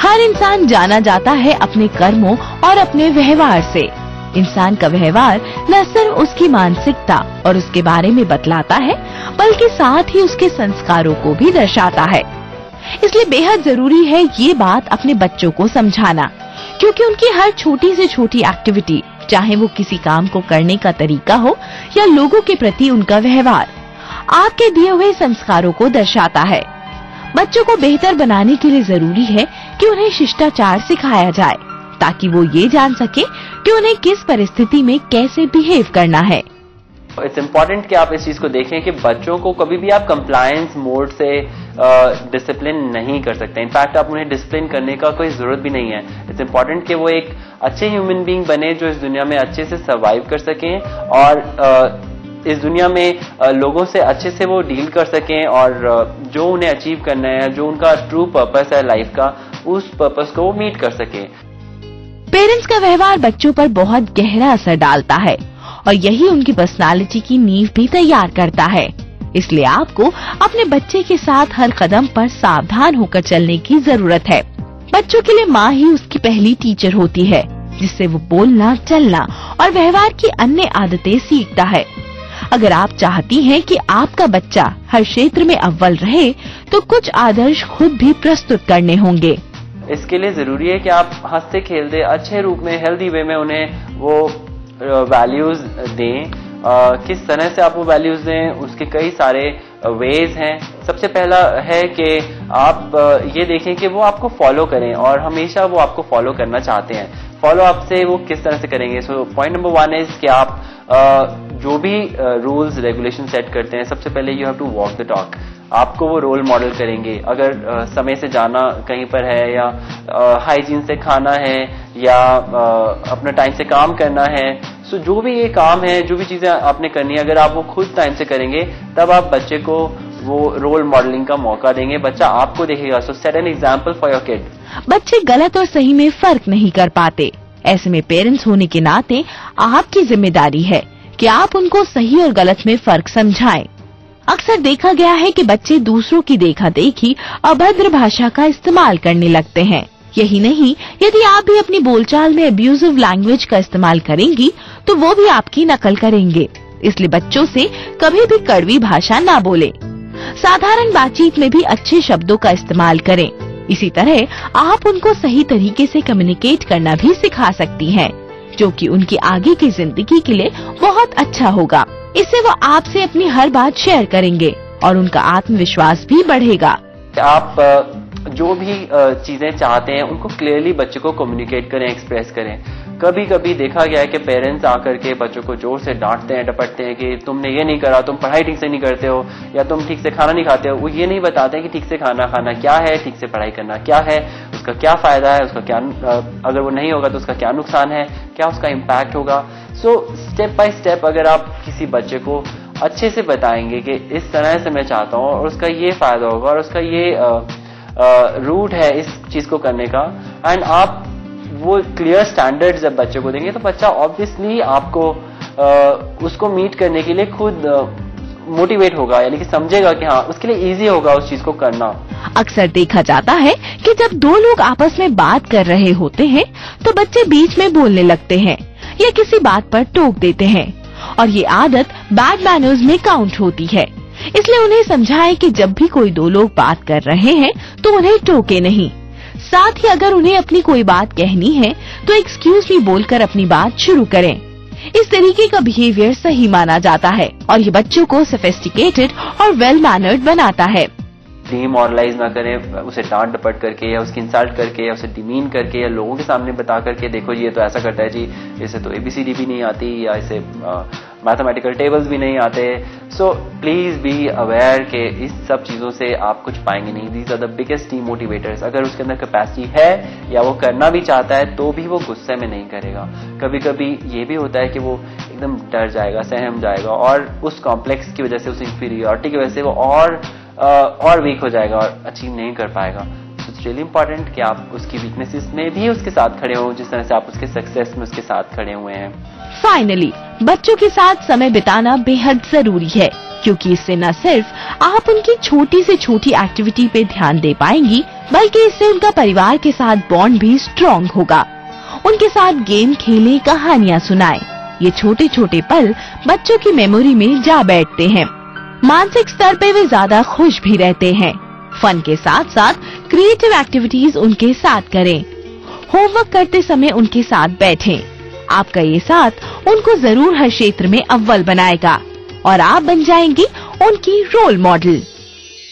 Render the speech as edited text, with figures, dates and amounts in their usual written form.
हर इंसान जाना जाता है अपने कर्मों और अपने व्यवहार से। इंसान का व्यवहार न सिर्फ उसकी मानसिकता और उसके बारे में बतलाता है, बल्कि साथ ही उसके संस्कारों को भी दर्शाता है। इसलिए बेहद जरूरी है ये बात अपने बच्चों को समझाना, क्योंकि उनकी हर छोटी से छोटी एक्टिविटी, चाहे वो किसी काम को करने का तरीका हो या लोगों के प्रति उनका व्यवहार, आपके दिए हुए संस्कारों को दर्शाता है। बच्चों को बेहतर बनाने के लिए जरूरी है कि उन्हें शिष्टाचार सिखाया जाए, ताकि वो ये जान सके कि उन्हें किस परिस्थिति में कैसे बिहेव करना है। इट्स इम्पोर्टेंट कि आप इस चीज को देखें कि बच्चों को कभी भी आप कंप्लायंस मोड से डिसिप्लिन नहीं कर सकते। इनफैक्ट आप उन्हें डिसिप्लिन करने का कोई जरूरत भी नहीं है। इट्स इम्पोर्टेंट कि वो एक अच्छे ह्यूमन बीइंग बने जो इस दुनिया में अच्छे से सर्वाइव कर सकें और इस दुनिया में लोगों से अच्छे से वो डील कर सकें और जो उन्हें अचीव करना है, जो उनका ट्रू पर्पस है लाइफ का, उस पर्पस को वो मीट कर सकें। पेरेंट्स का व्यवहार बच्चों पर बहुत गहरा असर डालता है और यही उनकी पर्सनालिटी की नींव भी तैयार करता है। इसलिए आपको अपने बच्चे के साथ हर कदम पर सावधान होकर चलने की जरूरत है। बच्चों के लिए माँ ही उसकी पहली टीचर होती है, जिससे वो बोलना, चलना और व्यवहार की अन्य आदतें सीखता है। अगर आप चाहती हैं कि आपका बच्चा हर क्षेत्र में अव्वल रहे, तो कुछ आदर्श खुद भी प्रस्तुत करने होंगे। इसके लिए जरूरी है कि आप हंसते खेलते अच्छे रूप में, हेल्दी वे में उन्हें वो वैल्यूज दें। किस तरह से आप वो वैल्यूज दें, उसके कई सारे वेज हैं। सबसे पहला है कि आप ये देखें कि वो आपको फॉलो करें और हमेशा वो आपको फॉलो करना चाहते हैं। फॉलो आपसे वो किस तरह से करेंगे। सो पॉइंट नंबर 1 इज कि आप जो भी रूल्स रेगुलेशन सेट करते हैं, सबसे पहले you have to walk the talk. आपको वो रोल मॉडल करेंगे। अगर समय से जाना कहीं पर है या हाइजीन से खाना है या अपना टाइम से काम करना है, सो जो भी ये काम है, जो भी चीजें आपने करनी है, अगर आप वो खुद टाइम से करेंगे, तब आप बच्चे को वो रोल मॉडलिंग का मौका देंगे। बच्चा आपको देखेगा। सो set an example for your kid. बच्चे गलत और सही में फर्क नहीं कर पाते। ऐसे में पेरेंट्स होने के नाते आपकी जिम्मेदारी है कि आप उनको सही और गलत में फर्क समझाएं। अक्सर देखा गया है कि बच्चे दूसरों की देखा देखी अभद्र भाषा का इस्तेमाल करने लगते हैं। यही नहीं, यदि आप भी अपनी बोलचाल में अब्यूजिव लैंग्वेज का इस्तेमाल करेंगी, तो वो भी आपकी नकल करेंगे। इसलिए बच्चों से कभी भी कड़वी भाषा ना बोलें। साधारण बातचीत में भी अच्छे शब्दों का इस्तेमाल करें। इसी तरह आप उनको सही तरीके से कम्युनिकेट करना भी सिखा सकती हैं, जो कि उनकी आगे की जिंदगी के लिए बहुत अच्छा होगा। इससे वो आपसे अपनी हर बात शेयर करेंगे और उनका आत्मविश्वास भी बढ़ेगा। आप जो भी चीजें चाहते हैं उनको क्लियरली बच्चे को कम्युनिकेट करें, एक्सप्रेस करें। कभी कभी देखा गया है कि पेरेंट्स आकर के बच्चों को जोर से डांटते हैं, डपटते हैं कि तुमने ये नहीं करा, तुम पढ़ाई ठीक से नहीं करते हो, या तुम ठीक से खाना नहीं खाते हो। वो ये नहीं बताते हैं कि ठीक से खाना क्या है, ठीक से पढ़ाई करना क्या है, उसका क्या फायदा है, उसका क्या अगर वो नहीं होगा तो उसका क्या नुकसान है, क्या उसका इम्पैक्ट होगा। सो स्टेप बाय स्टेप अगर आप किसी बच्चे को अच्छे से बताएंगे कि इस तरह से मैं चाहता हूँ और उसका ये फायदा होगा और उसका ये रूट है इस चीज को करने का, एंड आप वो क्लियर स्टैंडर्ड जब बच्चे को देंगे, तो बच्चा ऑब्वियसली आपको उसको मीट करने के लिए खुद मोटिवेट होगा, यानी कि समझेगा कि हाँ, उसके लिए इजी होगा उस चीज को करना। अक्सर देखा जाता है कि जब दो लोग आपस में बात कर रहे होते हैं, तो बच्चे बीच में बोलने लगते हैं या किसी बात पर टोक देते हैं, और ये आदत बैड मैनर्स में काउंट होती है। इसलिए उन्हें समझाएं कि जब भी कोई दो लोग बात कर रहे हैं तो उन्हें टोके नहीं। साथ ही अगर उन्हें अपनी कोई बात कहनी है तो एक्सक्यूज मी बोलकर अपनी बात शुरू करें। इस तरीके का बिहेवियर सही माना जाता है और ये बच्चों को सोफिस्टिकेटेड और वेल मैनर्ड बनाता है। डिमोरलाइज ना करें, उसे डांट डपट करके या उसकी इंसल्ट करके या उसे डिमीन करके या लोगों के सामने बता करके, देखो जी ये तो ऐसा करता है जी, इसे तो ABCD भी नहीं आती या इसे मैथमेटिकल टेबल्स भी नहीं आते। सो प्लीज बी अवेयर कि इस सब चीजों से आप कुछ पाएंगे नहीं। These are the biggest demotivators. अगर उसके अंदर कैपेसिटी है या वो करना भी चाहता है तो भी वो गुस्से में नहीं करेगा। कभी कभी ये भी होता है कि वो एकदम डर जाएगा, सहम जाएगा और उस कॉम्प्लेक्स की वजह से, उस इंफीरियरिटी की वजह से वो और वीक हो जाएगा और अचीव नहीं कर पाएगा। इट्स रियली इंपॉर्टेंट कि आप उसकी वीकनेसेस में भी उसके साथ खड़े हों, जिस तरह से आप उसके सक्सेस में उसके साथ खड़े हुए हैं। फाइनली, बच्चों के साथ समय बिताना बेहद जरूरी है, क्योंकि इससे न सिर्फ आप उनकी छोटी से छोटी एक्टिविटी पे ध्यान दे पाएंगी, बल्कि इससे उनका परिवार के साथ बॉन्ड भी स्ट्रॉन्ग होगा। उनके साथ गेम खेलें, कहानियाँ सुनाएं। ये छोटे छोटे पल बच्चों की मेमोरी में जा बैठते हैं। मानसिक स्तर पे वे ज्यादा खुश भी रहते हैं। फन के साथ साथ क्रिएटिव एक्टिविटीज उनके साथ करें। होमवर्क करते समय उनके साथ बैठें। आपका ये साथ उनको जरूर हर क्षेत्र में अव्वल बनाएगा और आप बन जाएंगी उनकी रोल मॉडल।